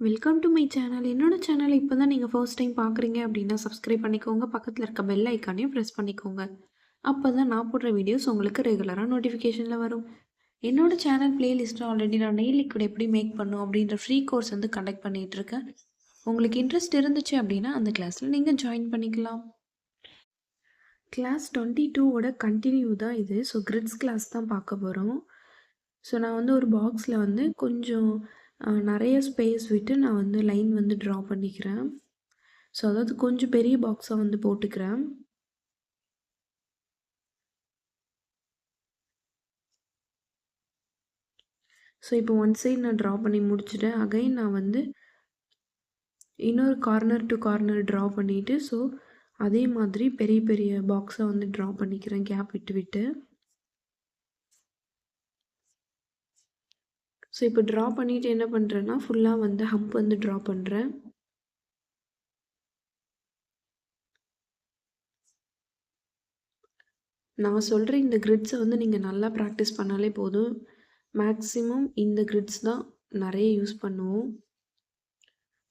Welcome to my channel. என்னோட சேனலை இப்போ தான் நீங்கள் ஃபர்ஸ்ட் டைம் பார்க்குறீங்க அப்படின்னா சப்ஸ்கிரைப் பண்ணிக்கோங்க. பக்கத்தில் இருக்க பெல் ஐக்கானையும் ப்ரெஸ் பண்ணிக்கோங்க. அப்போ தான் நான் போடுற வீடியோஸ் உங்களுக்கு ரெகுலராக நோட்டிஃபிகேஷனில் வரும். என்னோட சேனல் பிளேலிஸ்ட்டில் ஆல்ரெடி நான் நெயில் லிக்விட் எப்படி மேக் பண்ணும் அப்படின்ற ஃப்ரீ கோர்ஸ் வந்து கண்டக்ட் பண்ணிகிட்டு இருக்கேன். உங்களுக்கு இன்ட்ரெஸ்ட் இருந்துச்சு அப்படின்னா அந்த கிளாஸில் நீங்கள் ஜாயின் பண்ணிக்கலாம். கிளாஸ் 22ஓட கண்டினியூ தான் இது. ஸோ கிரிட்ஸ் கிளாஸ் தான் பார்க்க போகிறோம். ஸோ நான் வந்து ஒரு பாக்ஸில் வந்து கொஞ்சம் நிறைய ஸ்பேஸ் விட்டு நான் வந்து லைன் வந்து ட்ரா பண்ணிக்கிறேன். ஸோ அதாவது கொஞ்சம் பெரிய பாக்ஸாக வந்து போட்டுக்கிறேன். ஸோ இப்போ ஒன் சைட் நான் ட்ரா பண்ணி முடிச்சுட்டேன். அகைன் நான் வந்து இன்னொரு கார்னர் டு கார்னர் ட்ரா பண்ணிவிட்டு ஸோ அதே மாதிரி பெரிய பெரிய பாக்ஸாக வந்து ட்ரா பண்ணிக்கிறேன் கேப் விட்டு விட்டு. ஸோ இப்போ ட்ரா பண்ணிவிட்டு என்ன பண்ணுறேன்னா ஃபுல்லாக வந்து ஹம்ப் வந்து ட்ரா பண்ணுறேன். நான் சொல்கிற இந்த கிரிட்ஸை வந்து நீங்கள் நல்லா ப்ராக்டிஸ் பண்ணாலே போதும். மேக்ஸிமம் இந்த கிரிட்ஸ் தான் நிறைய யூஸ் பண்ணுவோம்.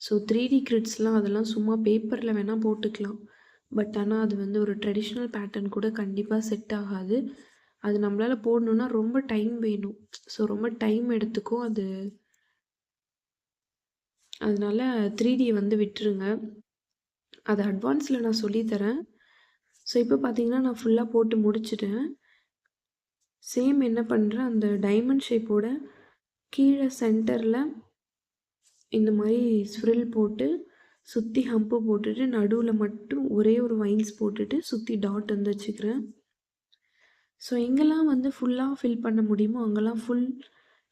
ஸோ 3D கிரிட்ஸ்லாம் அதெல்லாம் சும்மா பேப்பரில் வேணால் போட்டுக்கலாம். பட் ஆனால் அது வந்து ஒரு ட்ரெடிஷ்னல் பேட்டர்ன் கூட கண்டிப்பாக செட் ஆகாது. அது நம்மளால் போடணுன்னா ரொம்ப டைம் வேணும். ஸோ ரொம்ப டைம் எடுத்துக்கும் அது. அதனால 3D வந்து விட்டுருங்க. அது அட்வான்ஸில் நான் சொல்லித்தரேன். ஸோ இப்போ பார்த்தீங்கன்னா நான் ஃபுல்லாக போட்டு முடிச்சுட்டேன். சேம் என்ன பண்ணுறேன், அந்த டைமண்ட் ஷேப்போட கீழே சென்டரில் இந்த மாதிரி ஸ்ப்ரில் போட்டு சுற்றி ஹம்பு போட்டுட்டு நடுவில் மட்டும் ஒரே ஒரு வைன்ஸ் போட்டுட்டு சுற்றி டாட் வந்து வச்சுக்கிறேன். ஸோ எங்கெல்லாம் வந்து ஃபுல்லாக ஃபில் பண்ண முடியுமோ அங்கெல்லாம் ஃபுல்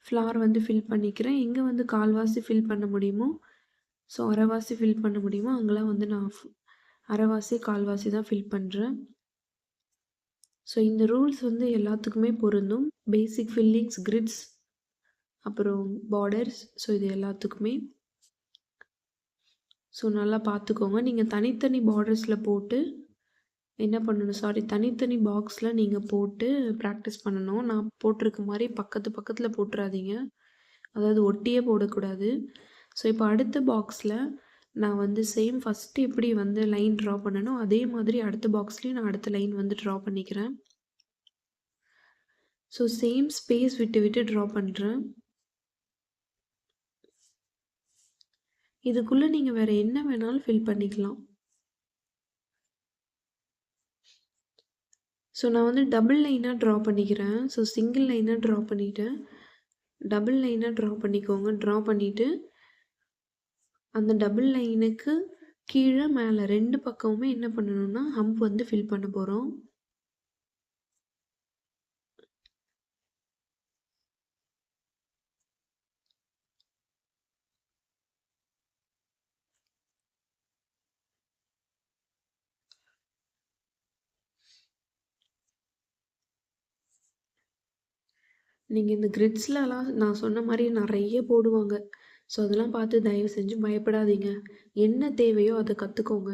ஃப்ளார் வந்து ஃபில் பண்ணிக்கிறேன். எங்கே வந்து கால்வாசி ஃபில் பண்ண முடியுமோ, ஸோ அரைவாசி ஃபில் பண்ண முடியுமோ அங்கெல்லாம் வந்து நான் அரைவாசி கால்வாசி தான் ஃபில் பண்ணுறேன். ஸோ இந்த ரூல்ஸ் வந்து எல்லாத்துக்குமே பொருந்தும். பேசிக் ஃபில்லிங்ஸ், கிரிட்ஸ், அப்புறம் பார்டர்ஸ், ஸோ இது எல்லாத்துக்குமே. ஸோ நல்லா பார்த்துக்கோங்க. நீங்கள் தனித்தனி பார்டர்ஸில் போட்டு என்ன பண்ணணும், தனித்தனி பாக்ஸில் நீங்கள் போட்டு ப்ராக்டிஸ் பண்ணணும். நான் போட்டிருக்க மாதிரி பக்கத்தில் போட்டுறாதீங்க. அதாவது ஒட்டியே போடக்கூடாது. ஸோ இப்போ அடுத்த பாக்ஸில் நான் வந்து சேம் ஃபஸ்ட்டு எப்படி வந்து லைன் ட்ரா பண்ணணும் அதே மாதிரி அடுத்த பாக்ஸ்லேயும் நான் அடுத்த லைன் வந்து ட்ரா பண்ணிக்கிறேன். ஸோ சேம் ஸ்பேஸ் விட்டு விட்டு ட்ரா பண்ணுறேன். இதுக்குள்ளே நீங்கள் வேறு என்ன வேணாலும் ஃபில் பண்ணிக்கலாம். ஸோ நான் வந்து டபுள் லைனாக ட்ரா பண்ணிக்கிறேன். ஸோ சிங்கிள் லைனாக ட்ரா பண்ணிவிட்டேன். டபுள் லைனாக ட்ரா பண்ணிக்கோங்க. ட்ரா பண்ணிவிட்டு அந்த டபுள் லைனுக்கு கீழே மேலே 2 பக்கமுமே என்ன பண்ணணும்னா ஹம்ப் வந்து ஃபில் பண்ண போகிறோம். நீங்கள் இந்த கிரிட்ஸ்லலாம் நான் சொன்ன மாதிரி நிறைய போடுவாங்க. ஸோ அதெல்லாம் பார்த்து தயவு செஞ்சு பயப்படாதீங்க. என்ன தேவையோ அதை கற்றுக்கோங்க.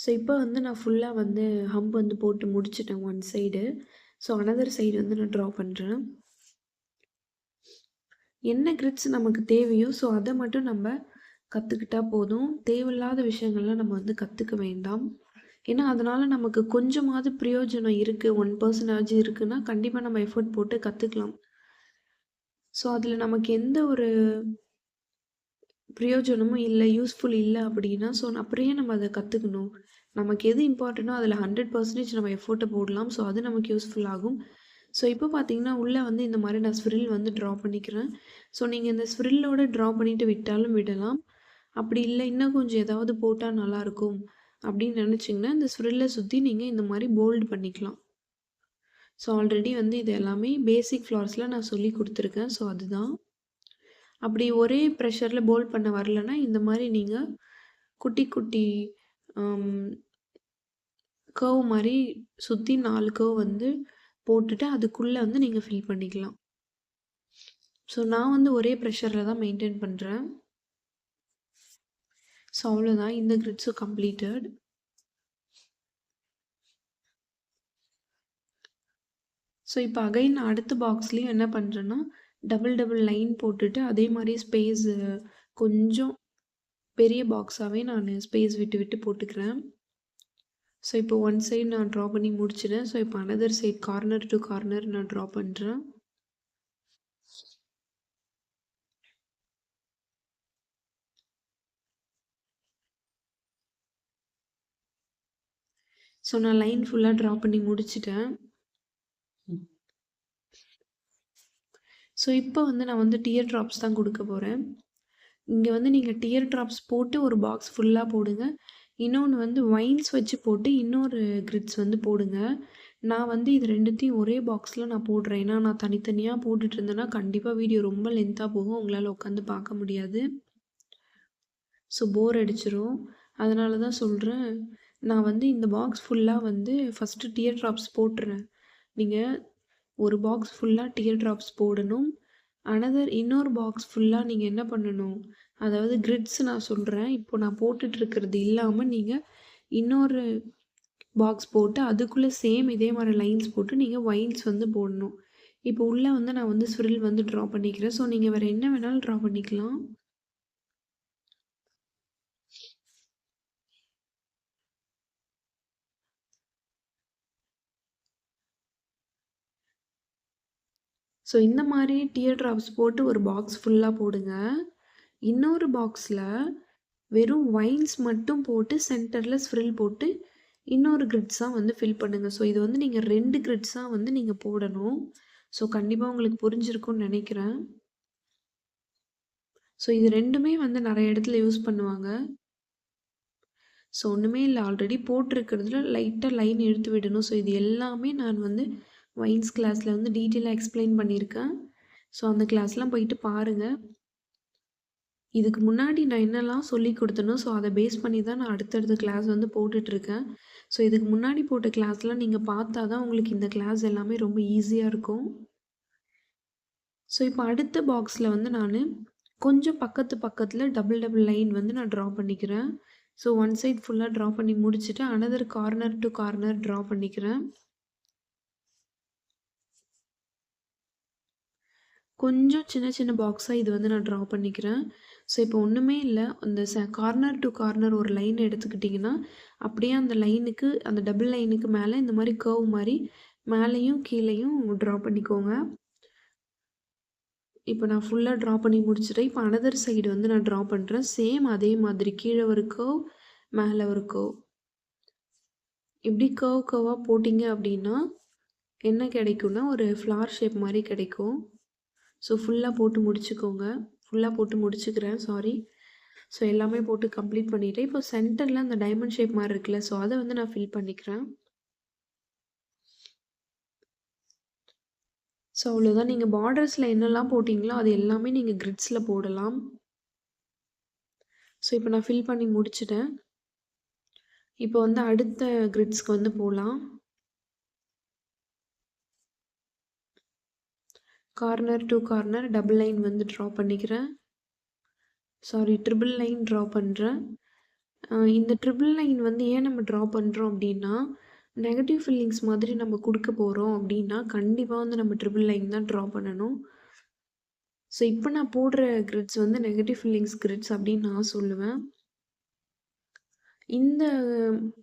ஸோ இப்போ வந்து நான் ஃபுல்லாக வந்து ஹம்ப் வந்து போட்டு முடிச்சிட்டேன் one side. So another side வந்து நான் ட்ரா பண்ணுறேன். என்ன கிரிட்ஸ் நமக்கு தேவையோ ஸோ அதை மட்டும் நம்ம கற்றுக்கிட்டா போதும். தேவையில்லாத விஷயங்கள்லாம் நம்ம வந்து கற்றுக்க வேண்டாம். ஏன்னா அதனால் நமக்கு கொஞ்சமாவது பிரயோஜனம் இருக்குது, 1% இருக்குன்னா கண்டிப்பாக நம்ம எஃபர்ட் போட்டு கற்றுக்கலாம். ஸோ அதில் நமக்கு எந்த ஒரு பிரயோஜனமும் இல்லை, யூஸ்ஃபுல் இல்லை அப்படின்னா ஸோ அப்படியே நம்ம அதை கற்றுக்கணும். நமக்கு எது இம்பார்ட்டண்ட்டோ அதில் 100% நம்ம எஃபோர்ட்டை போடலாம். ஸோ அது நமக்கு யூஸ்ஃபுல் ஆகும். ஸோ இப்போ பார்த்தீங்கன்னா உள்ளே வந்து இந்த மாதிரி நான் ஸ்ப்ரில் வந்து ட்ரா பண்ணிக்கிறேன். ஸோ நீங்கள் இந்த ஸ்ப்ரில்லோட ட்ரா பண்ணிவிட்டு விட்டாலும் விடலாம். அப்படி இல்லை இன்னும் கொஞ்சம் ஏதாவது போட்டால் நல்லாயிருக்கும் அப்படின்னு நினச்சிங்கன்னா இந்த ஸ்ப்ரில்லை சுற்றி நீங்கள் இந்த மாதிரி போல்டு பண்ணிக்கலாம். ஸோ ஆல்ரெடி வந்து இது எல்லாமே பேசிக் ஃப்ளார்ஸில் நான் சொல்லி கொடுத்துருக்கேன். ஸோ அதுதான். அப்படி ஒரே ப்ரெஷரில் போல்ட் பண்ண வரலன்னா இந்த மாதிரி நீங்கள் குட்டி குட்டி கர்வ் மாதிரி சுற்றி 4 கர்வ் வந்து போட்டுட்டு அதுக்குள்ளே வந்து நீங்கள் ஃபில் பண்ணிக்கலாம். ஸோ நான் வந்து ஒரே ப்ரெஷரில் தான் மெயின்டைன் பண்ணுறேன். ஸோ அவ்வளோதான், இந்த கிரிட்ஸும் கம்ப்ளீட்டட். ஸோ இப்போ அகைன் நான் அடுத்த பாக்ஸ்லேயும் என்ன பண்ணுறேன்னா டபுள் லைன் போட்டுட்டு அதே மாதிரி ஸ்பேஸ் கொஞ்சம் பெரிய பாக்ஸாவே நான் ஸ்பேஸ் விட்டு விட்டு போட்டுக்கிறேன். ஸோ இப்போ ஒன் சைடு நான் ட்ரா பண்ணி முடிச்சிட்டேன். ஸோ இப்போ another side corner to corner நான் ட்ரா பண்ணுறேன். ஸோ நான் லைன் ஃபுல்லாக ட்ரா பண்ணி முடிச்சிட்டேன். ஸோ இப்போ வந்து நான் வந்து டியர் ட்ராப்ஸ் தான் கொடுக்க போகிறேன். இங்கே வந்து நீங்கள் டியர் ட்ராப்ஸ் போட்டு ஒரு பாக்ஸ் ஃபுல்லாக போடுங்க. இன்னொன்று வந்து வைன்ஸ் வச்சு போட்டு இன்னொரு கிரிட்ஸ் வந்து போடுங்க. நான் வந்து இது ரெண்டுத்தையும் ஒரே பாக்ஸில் நான் போடுறேன். ஏன்னா நான் தனித்தனியாக போட்டுட்டு இருந்தேன்னா கண்டிப்பாக வீடியோ ரொம்ப லென்த்தாக போகும். உங்களால் உட்காந்து பார்க்க முடியாது. ஸோ போர் அடிச்சிரும். அதனால தான் சொல்கிறேன். நான் வந்து இந்த பாக்ஸ் ஃபுல்லாக வந்து ஃபஸ்ட்டு டியர் ட்ராப்ஸ் போட்டுறேன். நீங்கள் ஒரு பாக்ஸ் ஃபுல்லாக டியர் ட்ராப்ஸ் போடணும். இன்னொரு பாக்ஸ் ஃபுல்லாக நீங்கள் என்ன பண்ணணும், அதாவது கிரிட்ஸ் நான் சொல்கிறேன். இப்போ நான் போட்டுட்ருக்கிறது இல்லாமல் நீங்கள் இன்னொரு பாக்ஸ் போட்டு அதுக்குள்ளே சேம் இதே மாதிரி லைன்ஸ் போட்டு நீங்கள் வைன்ஸ் வந்து போடணும். இப்போ உள்ளே வந்து நான் வந்து ஸ்விரில் வந்து ட்ரா பண்ணிக்கிறேன். ஸோ நீங்கள் வேறு என்ன வேணாலும் ட்ரா பண்ணிக்கலாம். ஸோ இந்த மாதிரி டியர் ட்ராப்ஸ் போட்டு ஒரு பாக்ஸ் ஃபுல்லாக போடுங்க. இன்னொரு பாக்ஸில் வெறும் வைன்ஸ் மட்டும் போட்டு சென்டரில் ஸ்ப்ரில் போட்டு இன்னொரு கிரிட்ஸாக வந்து ஃபில் பண்ணுங்கள். ஸோ இது வந்து நீங்கள் 2 கிரிட்ஸாக வந்து நீங்கள் போடணும். ஸோ கண்டிப்பாக உங்களுக்கு புரிஞ்சிருக்கும்னு நினைக்கிறேன். ஸோ இது ரெண்டுமே வந்து நிறைய இடத்துல யூஸ் பண்ணுவாங்க. ஸோ ஒன்றுமே இல்லை, ஆல்ரெடி போட்டிருக்கிறதுல லைட்டாக லைன் இழுத்து விடணும். ஸோ இது எல்லாமே நான் வந்து வைன்ஸ் கிளாஸில் வந்து டீட்டெயிலாக எக்ஸ்பிளைன் பண்ணியிருக்கேன். ஸோ அந்த கிளாஸ்லாம் போயிட்டு பாருங்கள். இதுக்கு முன்னாடி நான் என்னெல்லாம் சொல்லி கொடுத்தனோ ஸோ அதை பேஸ் பண்ணி தான் நான் அடுத்தடுத்த கிளாஸ் வந்து போட்டுட்ருக்கேன். ஸோ இதுக்கு முன்னாடி போட்ட கிளாஸ்லாம் நீங்கள் பார்த்தா தான் உங்களுக்கு இந்த கிளாஸ் எல்லாமே ரொம்ப ஈஸியாக இருக்கும். ஸோ இப்போ அடுத்த பாக்ஸில் வந்து நான் கொஞ்சம் பக்கத்தில் டபுள் லைன் வந்து நான் ட்ரா பண்ணிக்கிறேன். ஸோ ஒன் சைட் ஃபுல்லாக ட்ரா பண்ணி முடிச்சுட்டு another corner to corner draw பண்ணிக்கிறேன். கொஞ்சம் சின்ன சின்ன பாக்ஸாக இது வந்து நான் ட்ரா பண்ணிக்கிறேன். ஸோ இப்போ ஒன்றுமே இல்லை, அந்த கார்னர் டு கார்னர் ஒரு லைன் எடுத்துக்கிட்டிங்கன்னா அப்படியே அந்த லைனுக்கு அந்த டபுள் லைனுக்கு மேலே இந்த மாதிரி கர்வ் மாதிரி மேலேயும் கீழேயும் ட்ரா பண்ணிக்கோங்க. இப்போ நான் ஃபுல்லாக ட்ரா பண்ணி முடிச்சுட்டேன். இப்போ அனதர் சைடு வந்து நான் ட்ரா பண்ணுறேன். சேம் அதே மாதிரி கீழே ஒரு கர்வ் மேலே ஒரு கர்வ். இப்படி கர்வாக போட்டிங்க அப்படின்னா என்ன கிடைக்கும்னா ஒரு ஃப்ளார் ஷேப் மாதிரி கிடைக்கும். ஸோ ஃபுல்லாக போட்டு முடிச்சுக்கோங்க. ஃபுல்லாக போட்டு முடிச்சுக்கிறேன், சாரி. ஸோ எல்லாமே போட்டு கம்ப்ளீட் பண்ணிவிட்டேன். இப்போ சென்டரில் அந்த டைமண்ட் ஷேப் மாதிரி இருக்குல்ல, ஸோ அதை வந்து நான் ஃபில் பண்ணிக்கிறேன். ஸோ அவ்வளோதான். நீங்கள் பார்டர்ஸில் என்னெல்லாம் போட்டிங்களோ அது எல்லாமே நீங்கள் கிரிட்ஸில் போடலாம். ஸோ இப்போ நான் ஃபில் பண்ணி முடிச்சிட்டேன். இப்போ வந்து அடுத்த கிரிட்ஸ்க்கு வந்து போகலாம். Corner to corner double line வந்து ட்ரா பண்ணிக்கிறேன். சாரி, ட்ரிபிள் லைன் ட்ரா பண்ணுறேன். இந்த ட்ரிபிள் லைன் வந்து ஏன் நம்ம ட்ரா பண்ணுறோம் அப்படின்னா, நெகட்டிவ் ஃபீலிங்ஸ் மாதிரி நம்ம கொடுக்க போகிறோம் அப்படின்னா கண்டிப்பாக வந்து நம்ம ட்ரிபிள் லைன் தான் ட்ரா பண்ணணும். ஸோ இப்போ நான் போடுற கிரிட்ஸ் வந்து நெகட்டிவ் ஃபீலிங்ஸ் கிரிட்ஸ் அப்படின்னு நான் சொல்லுவேன்.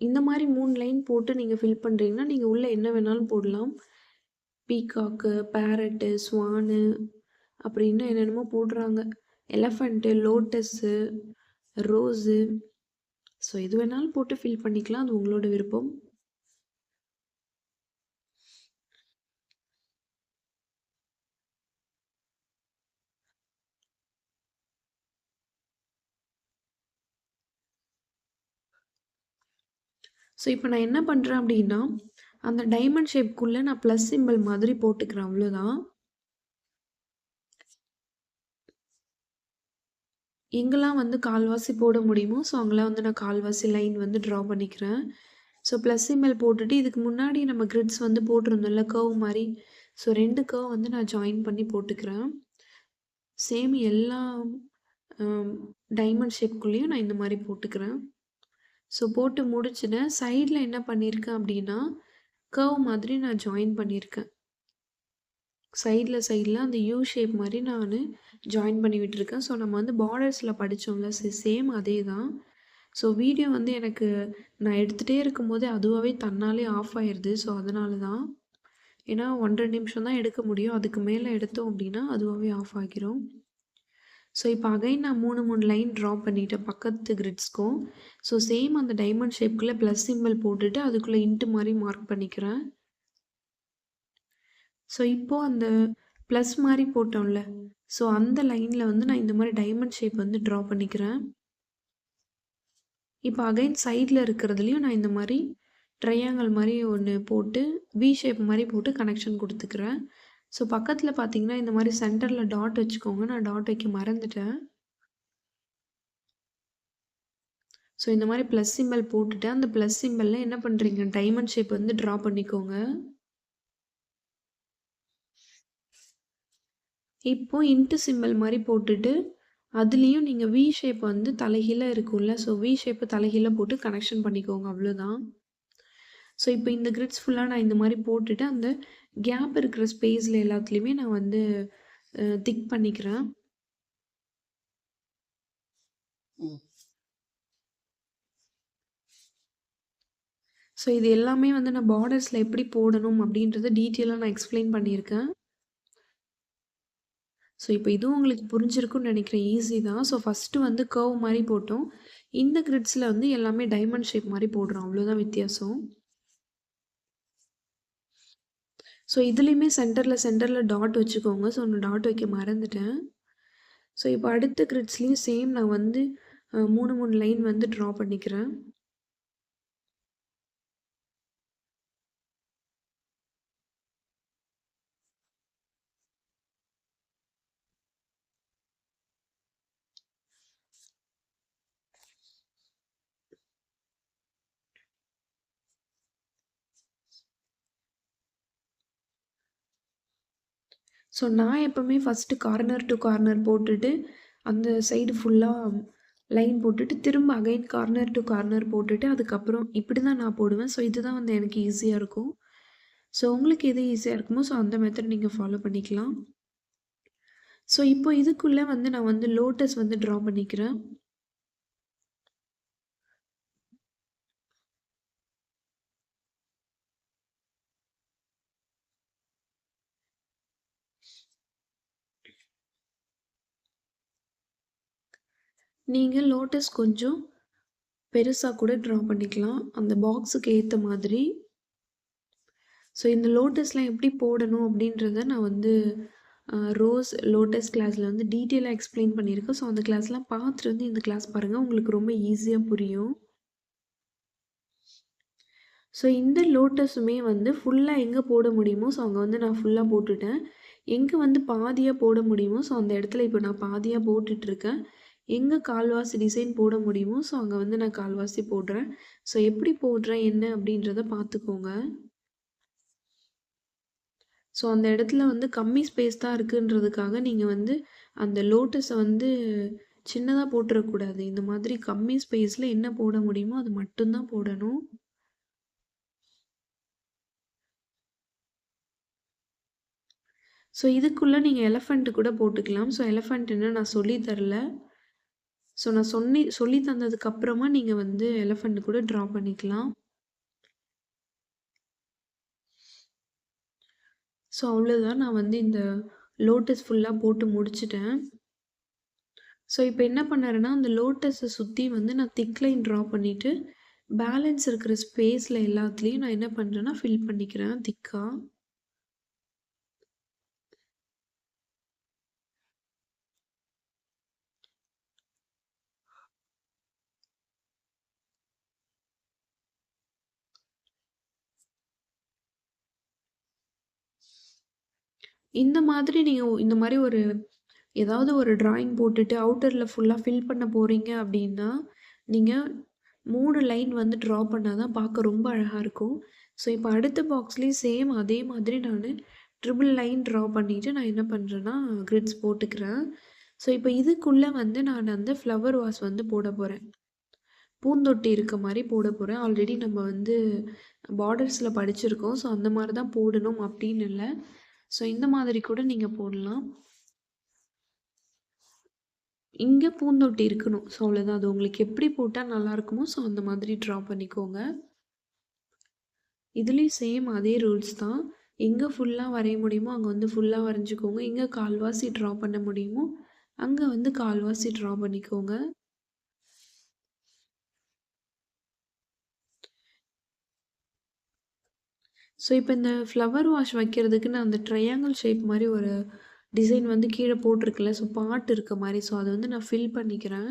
இந்த மாதிரி 3 லைன் போட்டு நீங்கள் ஃபில் பண்ணுறீங்கன்னா நீங்கள் உள்ளே என்ன வேணாலும் போடலாம். பீகாக்கு, பேரட்டு, ஸ்வானு அப்படின்னு என்னென்னமோ போடுறாங்க. Elephant, lotus, rose. ஸோ எது வேணாலும் போட்டு ஃபில் பண்ணிக்கலாம், அது உங்களோட விருப்பம். ஸோ இப்போ நான் என்ன பண்ணுறேன் அப்படின்னா, அந்த டைமண்ட் ஷேப்குள்ளே நான் ப்ளஸ் சிம்பிள் மாதிரி போட்டுக்கிறேன், அவ்வளோதான். எங்கெல்லாம் வந்து கால்வாசி போட முடியுமோ ஸோ அங்கெல்லாம் வந்து நான் கால்வாசி லைன் வந்து ட்ரா பண்ணிக்கிறேன். ஸோ ப்ளஸ் சிம்பிள் போட்டுட்டு இதுக்கு முன்னாடி நம்ம கிரிட்ஸ் வந்து போட்டிருந்தோம்ல கர்வ் மாதிரி, ஸோ 2 கர்வ் வந்து நான் ஜாயின் பண்ணி போட்டுக்கிறேன். சேம் எல்லா டைமண்ட் ஷேப்குள்ளேயும் நான் இந்த மாதிரி போட்டுக்கிறேன். ஸோ போட்டு முடிச்சுட்டேன். சைடில் என்ன பண்ணியிருக்கேன் அப்படின்னா கர்வ் மாதிரி நான் ஜாயின் பண்ணியிருக்கேன். சைடில் அந்த யூ ஷேப் மாதிரி நான் ஜாயின் பண்ணி விட்டுருக்கேன். ஸோ நம்ம வந்து பார்டர்ஸில் படித்தோம்ல சேம் அதே தான். ஸோ வீடியோ வந்து எனக்கு நான் எடுத்துகிட்டே இருக்கும்போதே அதுவாகவே தன்னாலே ஆஃப் ஆயிடுது. ஸோ அதனால தான். ஏன்னா 1-2 நிமிஷம் தான் எடுக்க முடியும். அதுக்கு மேலே எடுத்தோம் அப்படின்னா அதுவாகவே ஆஃப் ஆகிரும். ஸோ இப்போ அகைன் நான் 3 லைன் ட்ரா பண்ணிட்டேன் பக்கத்து கிரிட்ஸ்க்கும். ஸோ சேம் அந்த டைமண்ட் ஷேப்குள்ளே ப்ளஸ் சிம்பிள் போட்டுட்டு அதுக்குள்ளே இன்ட்டு மாதிரி மார்க் பண்ணிக்கிறேன். ஸோ இப்போது அந்த ப்ளஸ் மாதிரி போட்டோம்ல, ஸோ அந்த லைனில் வந்து நான் இந்த மாதிரி டைமண்ட் ஷேப் வந்து ட்ரா பண்ணிக்கிறேன். இப்போ அகைன் சைடில் இருக்கிறதுலையும் நான் இந்த மாதிரி ட்ரையாங்கிள் மாதிரி ஒன்று போட்டு வி ஷேப் மாதிரி போட்டு கனெக்ஷன் கொடுத்துக்கிறேன். ஸோ பக்கத்தில் பார்த்தீங்கன்னா இந்த மாதிரி சென்டரில் டாட் வச்சுக்கோங்க. நான் டாட் வைக்க மறந்துட்டேன். ஸோ இந்த மாதிரி ப்ளஸ் சிம்பிள் போட்டுட்டு அந்த ப்ளஸ் சிம்பிளில் என்ன பண்ணுறீங்க, டைமண்ட் ஷேப் வந்து ட்ரா பண்ணிக்கோங்க. இப்போ இன்ட்டு சிம்பிள் மாதிரி போட்டுட்டு அதுலேயும் நீங்கள் வி ஷேப் வந்து தலைகீழ இருக்கும்ல, ஸோ வி ஷேப்பை தலைகீழ போட்டு கனெக்ஷன் பண்ணிக்கோங்க, அவ்வளோதான். ஸோ இப்போ இந்த கிரிட்ஸ் ஃபுல்லாக நான் இந்த மாதிரி போட்டுட்டு அந்த கேப் இருக்கிற ஸ்பேஸில் எல்லாத்துலேயுமே நான் வந்து திக் பண்ணிக்கிறேன். ஸோ இது எல்லாமே வந்து நான் பார்டர்ஸில் எப்படி போடணும் அப்படின்றத டீட்டெயிலாக நான் எக்ஸ்பிளைன் பண்ணியிருக்கேன். ஸோ இப்போ இதுவும் உங்களுக்கு புரிஞ்சிருக்கும்னு நினைக்கிறேன். ஈஸி தான். ஸோ ஃபஸ்ட்டு வந்து கர்வ் மாதிரி போட்டோம். இந்த கிரிட்ஸில் வந்து எல்லாமே டைமண்ட் ஷேப் மாதிரி போடுறோம், அவ்வளோதான் வித்தியாசம். ஸோ இதுலேயுமே சென்டரில் டாட் வச்சுக்கோங்க. ஸோ நான் டாட் வைக்க மறந்துட்டேன். ஸோ இப்போ அடுத்த கிரிட்ஸ்லேயும் சேம் நான் வந்து 3 லைன் வந்து ட்ரா பண்ணிக்கிறேன். ஸோ நான் எப்போவுமே ஃபஸ்ட்டு கார்னர் டு கார்னர் போட்டுட்டு அந்த சைடு ஃபுல்லாக லைன் போட்டுட்டு திரும்ப அகைன் கார்னர் டு கார்னர் போட்டுட்டு அதுக்கப்புறம் இப்படி தான் நான் போடுவேன். ஸோ இதுதான் வந்து எனக்கு ஈஸியாக இருக்கும். ஸோ உங்களுக்கு எது ஈஸியாக இருக்குமோ ஸோ அந்த மெத்தட் நீங்கள் ஃபாலோ பண்ணிக்கலாம். ஸோ இப்போ இதுக்குள்ளே வந்து நான் வந்து லோட்டஸ் வந்து ட்ரா பண்ணிக்கிறேன். நீங்கள் லோட்டஸ் கொஞ்சம் பெருசாக கூட ட்ரா பண்ணிக்கலாம், அந்த பாக்ஸுக்கு ஏற்ற மாதிரி. ஸோ இந்த லோட்டஸ்லாம் எப்படி போடணும் அப்படின்றத நான் வந்து ரோஸ் லோட்டஸ் கிளாஸில் வந்து டீட்டெயிலாக எக்ஸ்பிளைன் பண்ணியிருக்கேன். ஸோ அந்த கிளாஸ்லாம் பார்த்துட்டு வந்து இந்த கிளாஸ் பாருங்கள், உங்களுக்கு ரொம்ப ஈஸியாக புரியும். ஸோ இந்த லோட்டஸுமே வந்து ஃபுல்லாக எங்கே போட முடியுமோ ஸோ அங்கே வந்து நான் ஃபுல்லாக போட்டுட்டேன். எங்கே வந்து பாதியாக போட முடியுமோ ஸோ அந்த இடத்துல இப்போ நான் பாதியாக போட்டுட்ருக்கேன். எங்கே கால்வாசி டிசைன் போட முடியுமோ ஸோ அங்கே வந்து நான் கால்வாசி போடுறேன். ஸோ எப்படி போடுறேன் என்ன அப்படின்றத பார்த்துக்கோங்க. ஸோ அந்த இடத்துல வந்து கம்மி ஸ்பேஸ் தான் இருக்குன்றதுக்காக நீங்கள் வந்து அந்த லோட்டஸை வந்து சின்னதாக போட்டுறக்கூடாது. இந்த மாதிரி கம்மி ஸ்பேஸில் என்ன போட முடியுமோ அது மட்டும்தான் போடணும். ஸோ இதுக்குள்ளே நீங்கள் எலஃபண்ட் கூட போட்டுக்கலாம். ஸோ எலஃபண்ட் என்ன நான் சொல்லி தரல. ஸோ நான் சொல்லி தந்ததுக்கப்புறமா நீங்கள் வந்து எலஃபண்ட் கூட ட்ரா பண்ணிக்கலாம். ஸோ அவ்வளோதான், நான் வந்து இந்த லோட்டஸ் ஃபுல்லாக போட்டு முடிச்சிட்டேன். ஸோ இப்போ என்ன பண்ணறேன்னா அந்த லோட்டஸை சுற்றி வந்து நான் திக் லைன் ட்ரா பண்ணிவிட்டு பேலன்ஸ் இருக்கிற ஸ்பேஸில் எல்லாத்துலேயும் நான் என்ன பண்ணுறேன்னா ஃபில் பண்ணிக்கிறேன் திக்காக. இந்த மாதிரி நீங்கள் இந்த மாதிரி ஒரு ஏதாவது ஒரு டிராயிங் போட்டுட்டு அவுட்டரில் ஃபுல்லாக ஃபில் பண்ண போகிறீங்க அப்படின்னா நீங்கள் 3 லைன் வந்து ட்ரா பண்ணால் தான் பார்க்க ரொம்ப அழகாக இருக்கும். ஸோ இப்போ அடுத்த பாக்ஸ்லேயும் சேம் அதே மாதிரி நான் ட்ரிபிள் லைன் ட்ரா பண்ணிவிட்டு நான் என்ன பண்ணுறேன்னா கிரிட்ஸ் போட்டுக்கிறேன். ஸோ இப்போ இதுக்குள்ளே வந்து நான் அந்த ஃப்ளவர் வாஸ் வந்து போட போகிறேன். பூந்தொட்டி இருக்க மாதிரி போட போகிறேன். ஆல்ரெடி நம்ம வந்து பார்டர்ஸில் படிச்சிருக்கோம். ஸோ அந்த மாதிரி தான் போடணும் அப்படின்னு இல்லை. ஸோ இந்த மாதிரி கூட நீங்க போடலாம். இங்க பூந்தொட்டி இருக்கணும். ஸோ அவ்வளோதான். அது உங்களுக்கு எப்படி போட்டா நல்லாருக்குமோ, ஸோ அந்த மாதிரி ட்ரா பண்ணிக்கோங்க. இதுலயும் சேம் அதே ரூல்ஸ் தான். எங்க ஃபுல்லா வரைய முடியுமோ, அங்க வந்து ஃபுல்லா வரைஞ்சுக்கோங்க. எங்க கால்வாசி ட்ரா பண்ண முடியுமோ, அங்க வந்து கால்வாசி ட்ரா பண்ணிக்கோங்க. ஸோ இப்போ இந்த ஃப்ளவர் வாஷ் வைக்கிறதுக்கு நான் அந்த ட்ரையாங்கிள் ஷேப் மாரி ஒரு டிசைன் வந்து கீழ போட்டிருக்குல்ல. ஸோ பாட் இருக்க மாரி. ஸோ அத வந்து நான் ஃபில் பண்ணிக்கிறேன்.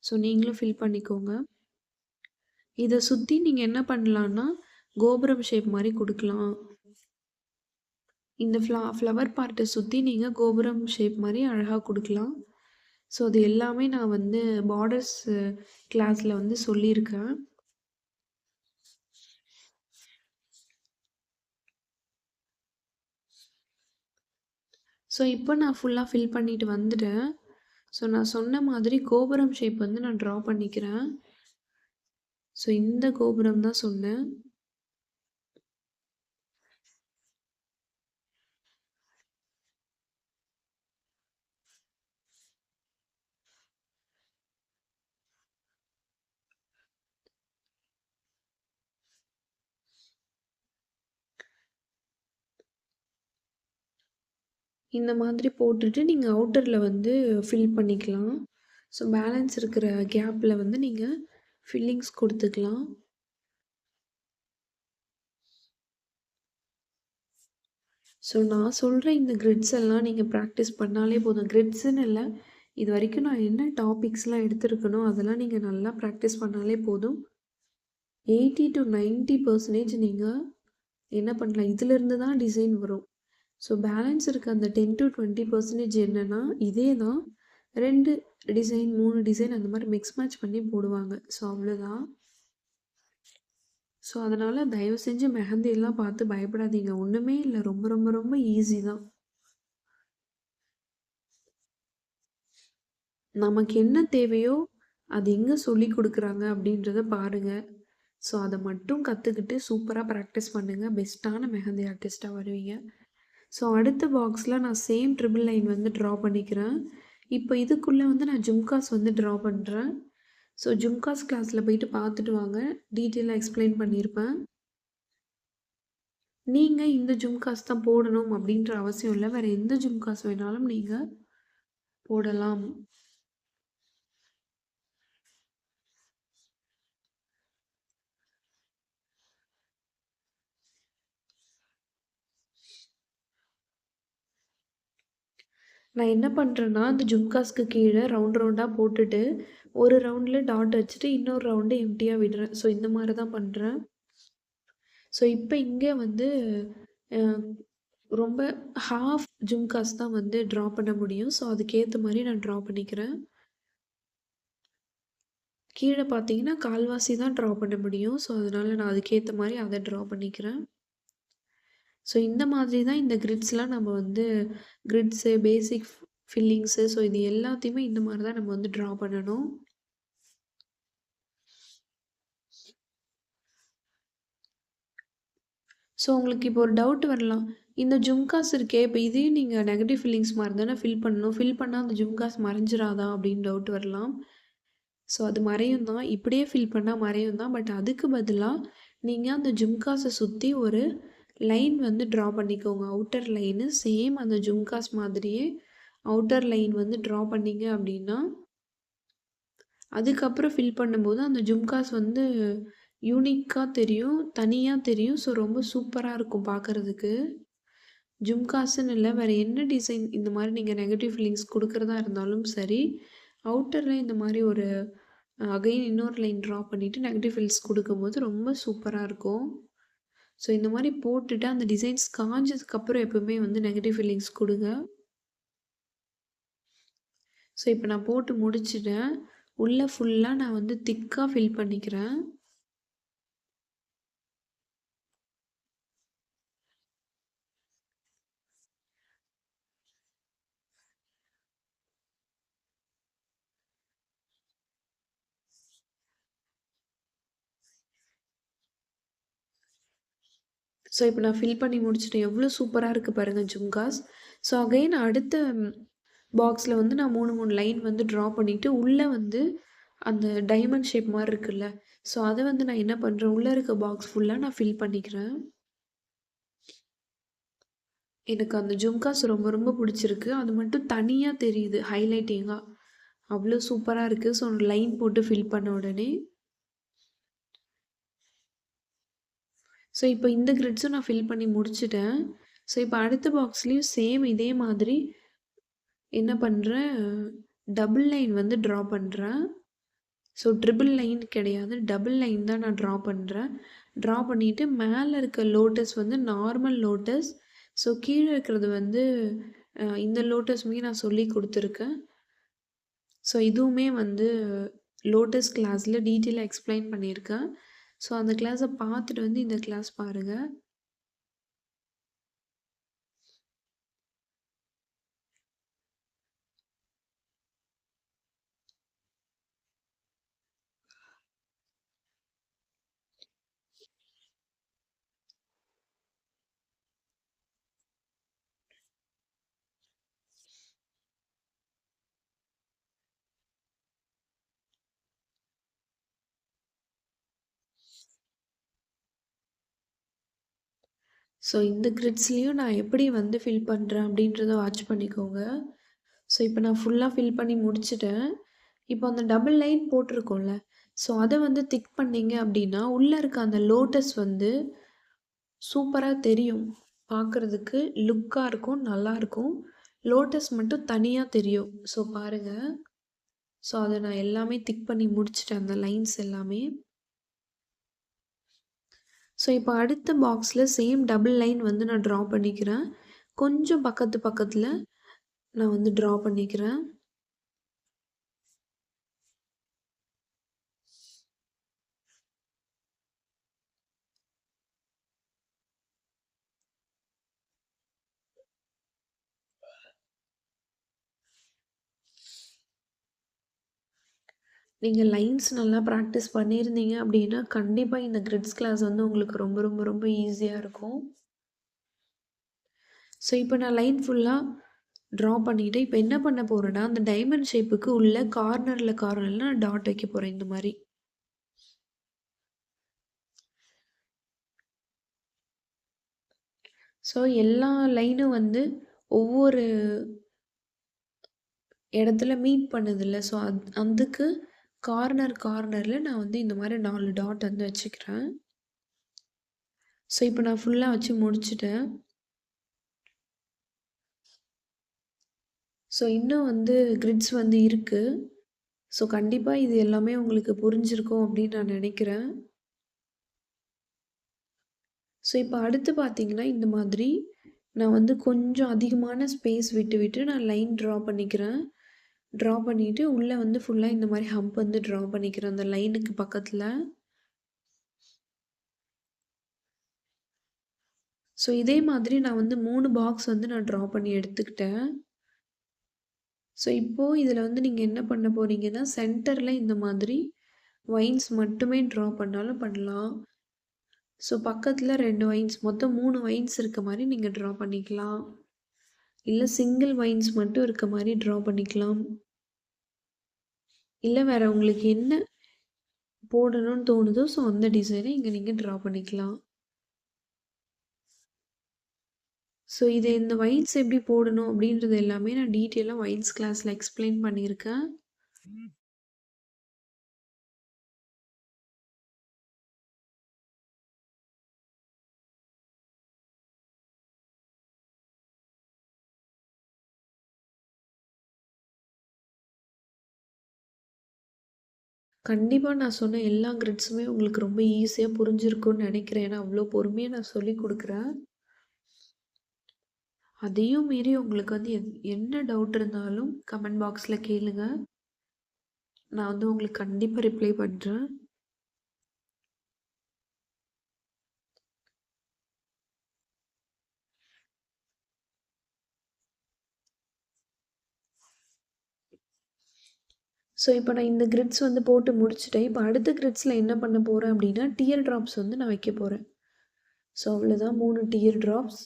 ஸோ நீங்களும் ஃபில் பண்ணிக்கோங்க. இத சுத்தி நீங்க என்ன பண்ணலான்னா, கோபுரம் ஷேப் மாரி குடுக்கலாம். இந்த ஃப்ளவர் பார்ட்ட சுத்தி நீங்க கோபுரம் ஷேப் மாரி அழகா குடுக்கலாம். ஸோ அது எல்லாமே நான் வந்து பார்டர்ஸ் கிளாஸ்ல வந்து சொல்லியிருக்கேன். ஸோ இப்போ நான் ஃபுல்லா ஃபில் பண்ணிட்டு வந்துட்டேன். ஸோ நான் சொன்ன மாதிரி கோபுரம் ஷேப் வந்து நான் ட்ரா பண்ணிக்கிறேன். ஸோ இந்த கோபுரம் தான் சொன்னேன். இந்த மாதிரி போட்டுட்டு நீங்க அவுட்டர்ல வந்து ஃபில் பண்ணிக்கலாம். ஸோ பேலன்ஸ் இருக்கிற கேப்ல வந்து நீங்க ஃபில்லிங்ஸ் குடுத்துக்கலாம். ஸோ நான் சொல்ற இந்த கிரிட்ஸ் எல்லாம் நீங்க பிராக்டிஸ் பண்ணாலே போதும். கிரிட்ஸ்ன்னு இல்ல. இதுவரைக்கும் நான் என்ன டாபிக்ஸ்லாம் எடுத்திருக்கனோ, அதெல்லாம் நீங்க நல்லா பிராக்டிஸ் பண்ணாலே போதும். 80 to 90% நீங்க என்ன பண்ணலாம், இதிலிருந்து தான் டிசைன் வரும். ஸோ பேலன்ஸ் இருக்க அந்த 10 to 20% என்னன்னா, இதே தான் 2 டிசைன், 3 டிசைன் அந்த மாரி மிக்ஸ் மேட்ச் பண்ணி போடுவாங்க. ஸோ அவ்வளோதான். ஸோ அதனால தயவு செஞ்சு மெஹந்தி எல்லாம் பார்த்து பயப்படாதீங்க. ஒண்ணுமே இல்ல. ரொம்ப ரொம்ப ரொம்ப ஈஸி தான். நமக்கு என்ன தேவையோ, அது எங்க சொல்லிக் குடுக்குறாங்க அப்படின்றத பாருங்க. ஸோ அத மட்டும் கத்துக்கிட்டு சூப்பரா பிராக்டிஸ் பண்ணுங்க. பெஸ்ட்டான மெஹந்தி ஆர்டிஸ்ட்டா வருவீங்க. ஸோ அடுத்த பாக்ஸ்ல நான் சேம் ட்ரிபிள் லைன் வந்து ட்ரா பண்ணிக்கிறேன். இப்போ இதுக்குள்ள வந்து நான் ஜும்காஸ் வந்து ட்ரா பண்றேன். ஸோ ஜும்காஸ் கிளாஸ்ல போயிட்டு பார்த்துட்டு வாங்க. டீட்டெயிலா எக்ஸ்பிளைன் பண்ணியிருப்பேன். நீங்க இந்த ஜும்காஸ் தான் போடணும் அப்படின்ற அவசியம் இல்ல. வேற எந்த ஜும்காஸ் வேணாலும் நீங்க போடலாம். நான் என்ன பண்றேன்னா, அந்த ஜும்காஸ்க்கு கீழ ரவுண்ட் ரவுண்டா போட்டுட்டு, ஒரு ரவுண்ட்ல டாட் வச்சுட்டு, இன்னொரு ரவுண்டு எம்ப்டியா விடுறேன். ஸோ இந்த மாரி தான் பண்றேன். ஸோ இப்ப இங்க வந்து அ ரொம்ப ஹாஃப் ஜும்காஸ் தான் வந்து ட்ரா பண்ண முடியும். ஸோ அதுக்கேத்த மாரி நான் ட்ரா பண்ணிக்கிறேன். கீழ பார்த்தீங்கன்னா, கால்வாசி தான் ட்ரா பண்ண முடியும். ஸோ அதனால நான் அதுக்கேத்த மாரி அத ட்ரா பண்ணிக்கிறேன். ஸோ இந்த மாதிரி தான் இந்த கிரிட்ஸ்லாம் நம்ம வந்து கிரிட்ஸு, பேசிக் ஃபில்லிங்ஸு ஸோ இது எல்லாத்தையுமே இந்த மாரி தான் நம்ம வந்து ட்ரா பண்ணணும். ஸோ உங்களுக்கு இப்போ ஒரு டவுட் வரலாம். இந்த ஜும்காஸ் இருக்கே, இப்ப இதையும் நீங்க நெகட்டிவ் ஃபில்லிங்ஸ் மாரி தானே ஃபில் பண்ணணும். ஃபில் பண்ணா அந்த ஜும்காஸ் மறைஞ்சிராதா? அப்படின்னு டவுட் வரலாம். ஸோ அது மறையும் தான். இப்படியே ஃபில் பண்ணா மறையும் தான். பட் அதுக்கு பதிலா நீங்க அந்த ஜும்காஸ சுத்தி ஒரு லைன் வந்து ட்ரா பண்ணிக்கோங்க. அவுட்டர் லைனு சேம் அந்த ஜும்காஸ் மாதிரியே அவுட்டர் லைன் வந்து ட்ரா பண்ணீங்க அப்படின்னா, அதுக்கப்புறம் ஃபில் பண்ணும்போது அந்த ஜும்காஸ் வந்து யூனிக்கா தெரியும். தனியா தெரியும். ஸோ ரொம்ப சூப்பரா இருக்கும் பார்க்கறதுக்கு. ஜும்காஸ்ன்னு இல்ல, வேற என்ன டிசைன் இந்த மாரி நீங்க நெகட்டிவ் ஃபீலிங்ஸ் குடுக்குறதா இருந்தாலும் சரி, அவுட்டர்ல இந்த மாரி ஒரு அகைன் இன்னொரு லைன் ட்ரா பண்ணிட்டு நெகட்டிவ் ஃபில்ஸ் குடுக்கும்போது ரொம்ப சூப்பரா இருக்கும். ஸோ இந்த மாரி போட்டுட்டு அந்த டிசைன்ஸ் காஞ்சதுக்கப்புறம் எப்பவுமே வந்து நெகட்டிவ் ஃபீலிங்ஸ் குடுங்க. ஸோ இப்ப நான் போட்டு முடிச்சுட்டேன். உள்ள ஃபுல்லா நான் வந்து திக்கா ஃபில் பண்ணிக்கிறேன். ஸோ இப்போ நான் ஃபில் பண்ணி முடிச்சுட்டேன். எவ்வளோ சூப்பரா இருக்கு பாருங்க ஜும்காஸ். ஸோ அகைன் அடுத்த பாக்ஸ்ல வந்து நான் 3, 3 லைன் வந்து ட்ரா பண்ணிட்டு, உள்ள வந்து அந்த டைமண்ட் ஷேப் மாரி இருக்குல்ல, ஸோ அத வந்து நான் என்ன பண்றேன், உள்ள இருக்க பாக்ஸ் ஃபுல்லா நான் ஃபில் பண்ணிக்கிறேன். எனக்கு அந்த ஜும்காஸ் ரொம்ப ரொம்ப பிடிச்சிருக்கு. அது மட்டும் தனியா தெரியுது ஹைலைட்டிங்கா. அவ்வளோ சூப்பரா இருக்கு. ஸோ லைன் போட்டு ஃபில் பண்ண உடனே. ஸோ இப்போ இந்த கிரிட்ஸும் நான் ஃபில் பண்ணி முடிச்சுட்டேன். ஸோ இப்போ அடுத்த பாக்ஸ்லயும் சேம் இதே மாதிரி என்ன பண்றேன், டபுள் லைன் வந்து ட்ரா பண்றேன். ஸோ ட்ரிபிள் லைன் கிடையாது. டபுள் லைன் தான் நான் ட்ரா பண்றேன். ட்ரா பண்ணிட்டு மேல இருக்க லோட்டஸ் வந்து நார்மல் லோட்டஸ். ஸோ கீழ இருக்கிறது வந்து இந்த லோட்டஸுமே நான் சொல்லிக் குடுத்துருக்கேன். ஸோ இதுவுமே வந்து லோட்டஸ் கிளாஸ்ல டீட்டெயிலா எக்ஸ்பிளைன் பண்ணியிருக்கேன். ஸோ அந்த கிளாஸ பார்த்துட்டு வந்து இந்த கிளாஸ் பாருங்க. ஸோ இந்த கிரிட்ஸ்லயும் நான் எப்படி வந்து ஃபில் பண்றேன் அப்படின்றத வாட்ச் பண்ணிக்கோங்க. ஸோ இப்போ நான் ஃபுல்லா ஃபில் பண்ணி முடிச்சுட்டேன். இப்போ அந்த டபுள் லைன் போட்டிருக்கோம்ல, ஸோ அத வந்து திக் பண்ணீங்க அப்படின்னா, உள்ள இருக்க அந்த லோட்டஸ் வந்து சூப்பரா தெரியும். பார்க்கறதுக்கு லுக்கா இருக்கும், நல்லாருக்கும். லோட்டஸ் மட்டும் தனியா தெரியும். ஸோ பாருங்க. ஸோ அத நான் எல்லாமே திக் பண்ணி முடிச்சுட்டேன், அந்த லைன்ஸ் எல்லாமே. ஸோ இப்போ அடுத்த பாக்ஸ்ல சேம் டபுள் லைன் வந்து நான் ட்ரா பண்ணிக்கிறேன். கொஞ்சம் பக்கத்துல நான் வந்து ட்ரா பண்ணிக்கிறேன். நீங்க லைன்ஸ் நல்லா ப்ராக்டிஸ் பண்ணியிருந்தீங்க அப்படின்னா, கண்டிப்பா இந்த கிரிட்ஸ் கிளாஸ் வந்து உங்களுக்கு ரொம்ப ரொம்ப ரொம்ப ஈஸியா இருக்கும். ஸோ இப்போ நான் லைன் ஃபுல்லா ட்ரா பண்ணிட்டு, இப்போ என்ன பண்ண போறேன்னா, அந்த டைமண்ட் ஷேப்புக்கு உள்ள கார்னர்ல நான் டாட் வைக்க போறேன் இந்த மாரி. ஸோ எல்லா லைனும் வந்து ஒவ்வொரு இடத்துல மீட் பண்ணுதுல்ல, ஸோ அதுக்கு கார்னர்ல நான் வந்து இந்த மாரி 4 டாட் வந்து வச்சுக்கிறேன். ஸோ இப்போ நான் ஃபுல்லா வச்சு முடிச்சுட்டேன். ஸோ இன்னும் வந்து கிரிட்ஸ் வந்து இருக்கு. ஸோ கண்டிப்பா இது எல்லாமே உங்களுக்கு புரிஞ்சிருக்கும் அப்படின்னு நான் நினைக்கிறேன். ஸோ இப்போ அடுத்து பார்த்தீங்கன்னா, இந்த மாதிரி நான் வந்து கொஞ்சம் அதிகமான ஸ்பேஸ் விட்டு நான் லைன் ட்ரா பண்ணிக்கிறேன். ட்ரா பண்ணிட்டு உள்ள வந்து ஃபுல்லா இந்த மாரி ஹம்ப் வந்து ட்ரா பண்ணிக்கிறேன் அந்த லைனுக்கு பக்கத்துல. ஸோ இதே மாதிரி நான் வந்து 3 பாக்ஸ் வந்து நான் ட்ரா பண்ணி எடுத்துக்கிட்டேன். ஸோ இப்போ இதில வந்து நீங்க என்ன பண்ண போறீங்கன்னா, சென்டர்ல இந்த மாதிரி வைன்ஸ் மட்டுமே ட்ரா பண்ணாலும் பண்ணலாம். ஸோ பக்கத்துல 2 வைன்ஸ் மொத்தம் 3 வைன்ஸ் இருக்க மாரி நீங்க ட்ரா பண்ணிக்கலாம். இல்ல சிங்கிள் வைன்ஸ் மட்டும் இருக்க மாரி ட்ரா பண்ணிக்கலாம். இல்ல வேற உங்களுக்கு என்ன போடணும்னு தோணுதோ, ஸோ அந்த டிசைன இங்க நீங்க ட்ரா பண்ணிக்கலாம். ஸோ இது இந்த வைன்ஸ் எப்படி போடணும் அப்படின்றது எல்லாமே நான் டீட்டெயிலா வைன்ஸ் கிளாஸ்ல எக்ஸ்பிளைன் பண்ணியிருக்கேன். கண்டிப்பா நான் சொன்ன எல்லா கிரிட்ஸுமே உங்களுக்கு ரொம்ப ஈஸியா புரிஞ்சிருக்கும்னு நெனைக்கிறேன். ஏன்னா அவ்ளோ பொறுமையா நான் சொல்லிக் குடுக்குறேன். அதையும் மீறி உங்களுக்கு வந்து என்ன டவுட் இருந்தாலும் கமெண்ட் பாக்ஸ்ல கேளுங்க. நான் வந்து உங்களுக்கு கண்டிப்பா ரிப்ளை பண்றேன். ஸோ இப்போ நான் இந்த கிரிட்ஸ் வந்து போட்டு முடிச்சுட்டேன். இப்போ அடுத்த கிரிட்ஸ்ல என்ன பண்ண போறேன் அப்படின்னா, டியர் ட்ராப்ஸ் வந்து நான் வைக்க போறேன். ஸோ அவ்வளோதான் 3 டியர் ட்ராப்ஸ்.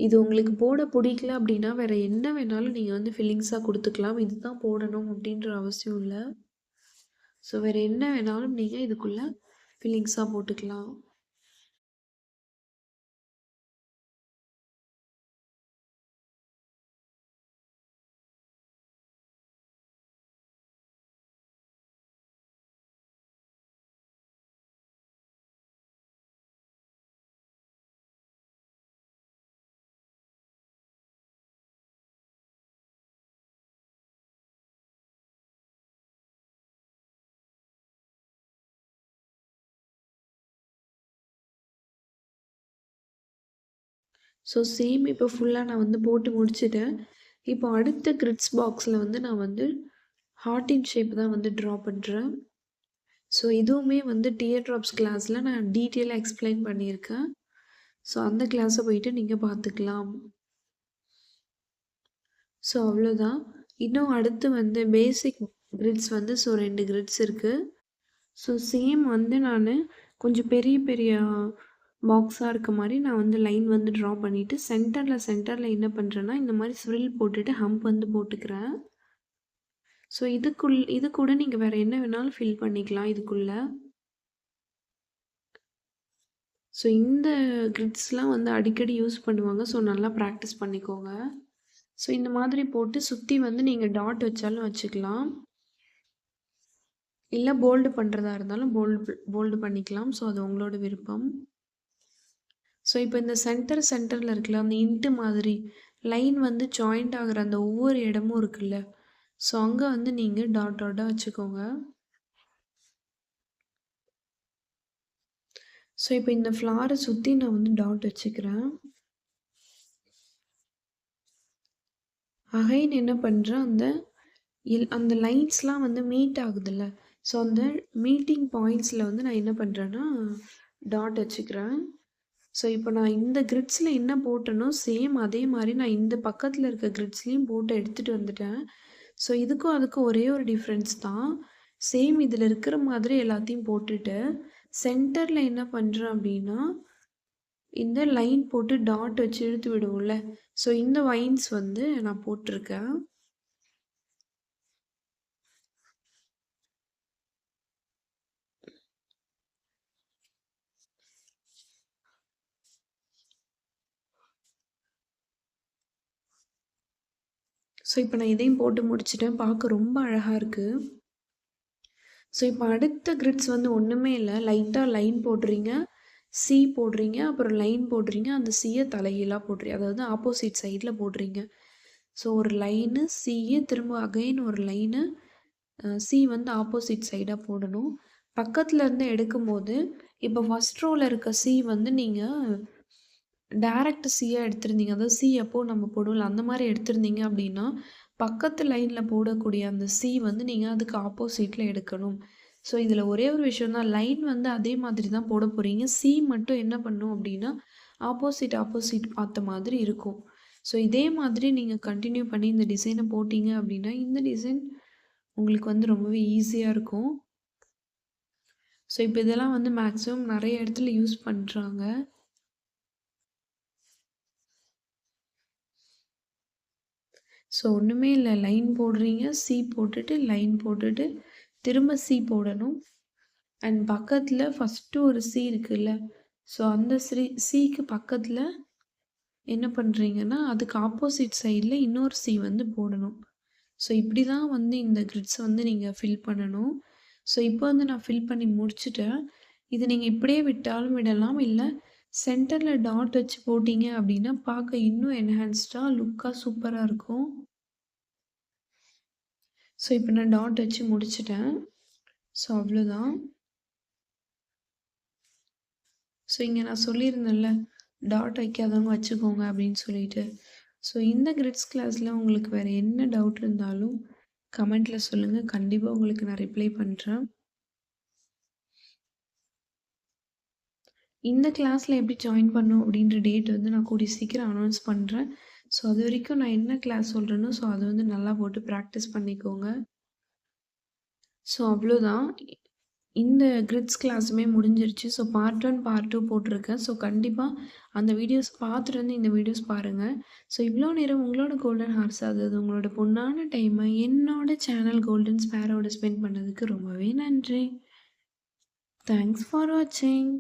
இது உங்களுக்கு போட பிடிக்கல அப்படின்னா வேறு என்ன வேணாலும் நீங்கள் வந்து ஃபில்லிங்ஸாக கொடுத்துக்கலாம். இதுதான் போடணும் அப்படின்ற அவசியம் இல்லை. ஸோ வேறு என்ன வேணாலும் நீங்கள் இதுக்குள்ளே ஃபில்லிங்ஸாக போட்டுக்கலாம். ஸோ சேம் இப்போ ஃபுல்லாக நான் வந்து போட்டு முடிச்சுட்டேன். இப்போ அடுத்த கிரிட்ஸ் பாக்ஸில் வந்து நான் வந்து ஹார்ட்டின் ஷேப் தான் வந்து ட்ரா பண்ணுறேன். ஸோ இதுவுமே வந்து டியர் ட்ராப்ஸ் கிளாஸில் நான் டீட்டெயிலாக எக்ஸ்பிளைன் பண்ணியிருக்கேன். ஸோ அந்த கிளாஸை போயிட்டு நீங்கள் பார்த்துக்கலாம். ஸோ அவ்வளோதான். இன்னும் அடுத்து வந்து பேசிக் கிரிட்ஸ் வந்து 2 கிரிட்ஸ் இருக்குது. ஸோ சேம் வந்து நான் கொஞ்சம் பெரிய பெரிய பாக்ஸாக இருக்க மாதிரி நான் வந்து லைன் வந்து ட்ரா பண்ணிவிட்டு சென்டரில் என்ன பண்ணுறேன்னா இந்த மாதிரி ஸ்வில் போட்டுட்டு ஹம்ப் வந்து போட்டுக்கிறேன். ஸோ இது கூட நீங்கள் வேறு என்ன வேணாலும் ஃபில் பண்ணிக்கலாம் இதுக்குள்ளே. ஸோ இந்த கிரிட்ஸ்லாம் வந்து அடிக்கடி யூஸ் பண்ணுவாங்க. ஸோ நல்லா ப்ராக்டிஸ் பண்ணிக்கோங்க. ஸோ இந்த மாதிரி போட்டு சுற்றி வந்து நீங்கள் டாட் வச்சாலும் வச்சுக்கலாம், இல்லை போல்டு பண்ணுறதா இருந்தாலும் போல்டு பண்ணிக்கலாம். ஸோ அது உங்களோட விருப்பம். ஸோ இப்போ இந்த சென்டரில் இருக்குல்ல அந்த இன்ட்டு மாதிரி லைன் வந்து ஜாயிண்ட் ஆகிற அந்த ஒவ்வொரு இடமும் இருக்குல்ல, ஸோ அங்கே வந்து நீங்கள் டாட்டாக வச்சுக்கோங்க. ஸோ இப்போ இந்த ஃப்ளாரை சுற்றி நான் வந்து டாட் வச்சுக்கிறேன். அகைன் என்ன பண்ணுறேன், அந்த லைன்ஸ்லாம் வந்து மீட் ஆகுதுல்ல, ஸோ அந்த மீட்டிங் பாயிண்ட்ஸில் வந்து நான் என்ன பண்ணுறேன்னா டாட் வச்சுக்கிறேன். ஸோ இப்போ நான் இந்த கிரிட்ஸில் என்ன போட்டேனோ சேம் அதே மாதிரி நான் இந்த பக்கத்தில் இருக்க கிரிட்ஸ்லேயும் போட்டு எடுத்துகிட்டு வந்துட்டேன். ஸோ இதுக்கும் அதுக்கும் ஒரே ஒரு டிஃப்ரென்ஸ் தான். சேம் இதில் இருக்கிற மாதிரி எல்லாத்தையும் போட்டுட்டு சென்டரில் என்ன பண்ணுறேன் அப்படின்னா இந்த லைன் போட்டு டாட் வச்சு இழுத்து விடுவோம்ல, ஸோ இந்த வைன்ஸ் வந்து நான் போட்டிருக்கேன். ஸோ இப்போ நான் இதையும் போட்டு முடிச்சிட்டேன். பார்க்க ரொம்ப அழகாக இருக்குது. ஸோ இப்போ அடுத்த கிரிட்ஸ் வந்து ஒன்றுமே இல்லை, லைட்டாக லைன் போடுறீங்க, சி போடுறீங்க, அப்புறம் லைன் போடுறீங்க, அந்த சியை தலைகீழாக போடுறீங்க, அதாவது ஆப்போசிட் சைடில் போடுறீங்க. ஸோ ஒரு லைனு சியை திரும்ப அகைன் ஒரு லைனு சி வந்து ஆப்போசிட் சைடாக போடணும். பக்கத்தில் இருந்து எடுக்கும்போது இப்போ ஃபஸ்ட் ரோவில் இருக்க சி வந்து நீங்கள் டைரக்ட் சியாக எடுத்திருந்தீங்க, அதாவது சி அப்போது நம்ம போடுவோம்ல அந்த மாதிரி எடுத்திருந்தீங்க அப்படின்னா பக்கத்து லைனில் போடக்கூடிய அந்த சி வந்து நீங்கள் அதுக்கு ஆப்போசிட்டில் எடுக்கணும். ஸோ இதில் ஒரே ஒரு விஷயம் தான், லைன் வந்து அதே மாதிரி தான் போட போகிறீங்க, சி மட்டும் என்ன பண்ணும் அப்படின்னா ஆப்போசிட் பார்த்த மாதிரி இருக்கும். ஸோ இதே மாதிரி நீங்கள் கண்டினியூ பண்ணி இந்த டிசைனை போட்டிங்க அப்படின்னா இந்த டிசைன் உங்களுக்கு வந்து ரொம்பவே ஈஸியாக இருக்கும். ஸோ இப்போ இதெல்லாம் வந்து மேக்ஸிமம் நிறைய இடத்துல யூஸ் பண்ணுறாங்க. ஸோ ஒன்றுமே இல்லை, லைன் போடுறீங்க, சி போட்டுட்டு லைன் போட்டுட்டு திரும்ப சி போடணும். அண்ட் பக்கத்தில் ஃபஸ்ட்டு ஒரு சி இருக்குல்ல, ஸோ அந்த சிக்கு பக்கத்தில் என்ன பண்ணுறீங்கன்னா அதுக்கு ஆப்போசிட் சைடில் இன்னொரு சி வந்து போடணும். ஸோ இப்படி தான் வந்து இந்த கிரிட்ஸ் வந்து நீங்கள் ஃபில் பண்ணணும். ஸோ இப்போ வந்து நான் ஃபில் பண்ணி முடிச்சுட்டேன். இது நீங்கள் இப்படியே விட்டாலும் விடலாம், இல்லை சென்டரில் டாட் வச்சு போட்டிங்க அப்படின்னா பார்க்க இன்னும் என்ஹான்ஸ்டாக லுக்காக சூப்பராக இருக்கும். ஸோ இப்போ நான் டாட் வச்சு முடிச்சிட்டேன். ஸோ அவ்வளோதான். ஸோ இங்கே நான் சொல்லியிருந்தேன்ல டாட் வைக்காதவங்க வச்சுக்கோங்க அப்படின்னு சொல்லிட்டு. ஸோ இந்த கிரிட்ஸ் கிளாஸில் உங்களுக்கு வேறு என்ன டவுட் இருந்தாலும் கமெண்ட்டில் சொல்லுங்கள், கண்டிப்பாக உங்களுக்கு நான் ரிப்ளை பண்ணுறேன். இந்த கிளாஸில் எப்படி ஜாயின் பண்ணும் அப்படின்ற டேட் வந்து நான் கூடிய சீக்கிரம் அனௌன்ஸ் பண்ணுறேன். ஸோ அது வரைக்கும் நான் என்ன கிளாஸ் சொல்கிறேனோ ஸோ அதை வந்து நல்லா போட்டு ப்ராக்டிஸ் பண்ணிக்கோங்க. ஸோ அவ்வளோதான். இந்த கிரிட்ஸ் கிளாஸுமே முடிஞ்சிருச்சு. ஸோ பார்ட் 1, பார்ட் 2 போட்டிருக்கேன். ஸோ கண்டிப்பா அந்த வீடியோஸ் பார்த்துட்டு வந்து இந்த வீடியோஸ் பாருங்க. ஸோ இவ்வளோ நேரம் உங்களோட கோல்டன் ஹார்ஸ் அதாவது உங்களோட பொன்னான டைமை என்னோட சேனல் கோல்டன் ஸ்பேரோட ஸ்பெண்ட் பண்ணதுக்கு ரொம்பவே நன்றி. தேங்க்ஸ் ஃபார் வாட்சிங்.